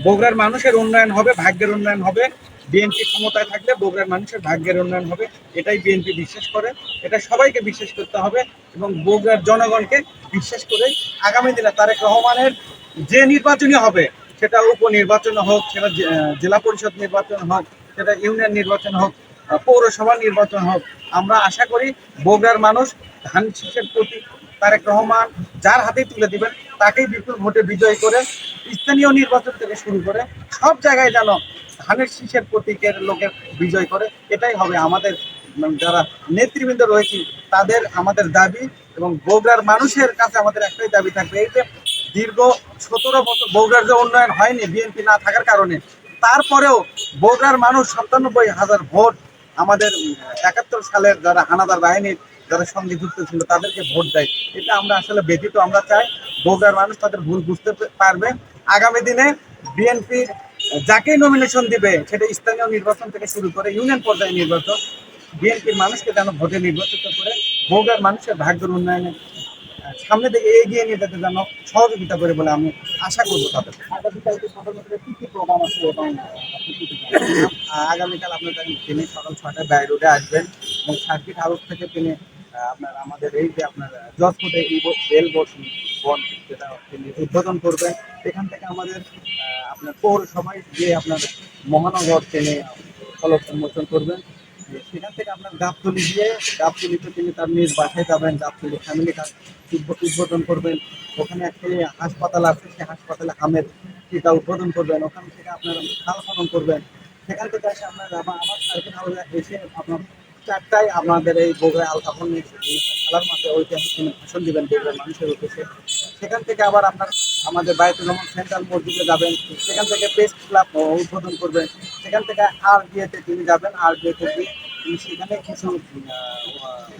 বগুড়ার মানুষের উন্নয়ন হবে, ভাগ্যের উন্নয়ন হবে। বিএনপি ক্ষমতায় থাকলে বগুড়ার মানুষের ভাগ্যের উন্নয়ন হবে, এটাই বিএনপি বিশ্বাস করে। এটা সবাইকে বিশ্বাস করতে হবে এবং বগুড়ার জনগণকে বিশ্বাস করে আগামী দিনে তারেক রহমানের যে নির্বাচনী হবে, সেটা উপনির্বাচন হোক, সেটা জেলা পরিষদ নির্বাচন হোক, সেটা ইউনিয়ন নির্বাচন হোক, পৌরসভা নির্বাচন হোক, আমরা আশা করি বগুড়ার মানুষ ধান শীষের প্রতি তারেক রহমান যার হাতেই তুলে দিবেন, তাকেই বিপুল ভোটে বিজয় করে স্থানীয় নির্বাচন থেকে শুরু করে সব জায়গায় যেন ধানের শীষের প্রতীকের লোকের বিজয় করে। এটাই হবে আমাদের যারা নেতৃবৃন্দ রয়েছে তাদের আমাদের দাবি। এবং বগুড়ার মানুষের কাছে আমাদের একটাই দাবি থাকবে, এই যে দীর্ঘ 17 বছর বগুড়ার যে উন্নয়ন হয়নি বিএনপি না থাকার কারণে, তারপরেও বগুড়ার মানুষ 97,000 ভোট আমাদের 71 সালের যারা হানাদার বাহিনীর যারা সঙ্গে যুক্ত ছিল তাদেরকে ভোট দেয়। এটা আমরা আসলে ব্যতীত, আমরা চাই বগুড়ার মানুষ তাদের ভুল বুঝতে পারবে। আগামী দিনে বিএনপির যাকেই নমিনেশন দিবে, সেটা স্থানীয় নির্বাচন থেকে শুরু করে ইউনিয়ন পর্যায়ে নির্বাচন, বিএনপির মানুষকে যেন ভোটে নির্বাচিত করে বগুড়ার মানুষের ভাগ্যের উন্নয়নে সামনে থেকে এগিয়ে নিয়ে যেতে যেন সহযোগিতা করে বলে আমি আশা করবো তাদের। আগামীকাল আপনার তিনি সকাল 6টায় বাই রোডে আসবেন এবং সার্কিট হাউস থেকে তিনি আপনার আমাদের এই যে আপনার জজকোটে রেল বন যেটা তিনি উদ্বোধন করবেন। সেখান থেকে আমাদের আপনার পৌরসভায় যে আপনার মহানগর তিনি ফলক উন্মোচন করবেন। সেখান থেকে আপনার গাবতলিতে তিনি তার নিজ বাসায় যাবেন, গাবতলি ফ্যামিলি কার্ড উদ্বোধন করবেন। ওখানে একটি হাসপাতাল আছে, সেই হাসপাতালে আমের টিকা উদ্বোধন করবেন। ওখান থেকে আপনার খাল খনন করবেন। সেখান থেকে এসে আপনার আবার সার্কিট হাউসে এসে আপনার 4টায় আমাদের এই বগুড়া আলতাফন খেলার মাঠে ঐতিহাসিক তিনি ভাষণ দিবেন বগুড়ার মানুষের উদ্দেশ্যে। সেখান থেকে আবার আপনার আমাদের বায়তুল রহমান সেন্ট্রাল মসজিদে যাবেন, সেখান থেকে প্রেস ক্লাব উদ্বোধন করবেন। সেখান থেকে আর বিয়েতে তিনি যাবেন, আর বিয়েতে গিয়ে তিনি সেখানে কিছু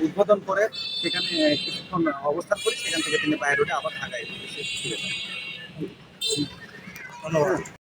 উদ্বোধন করে সেখানে কিছুক্ষণ অবস্থান করে সেখান থেকে তিনি বাইরে আবার ঢাকায় এসে ফিরে যান। ধন্যবাদ।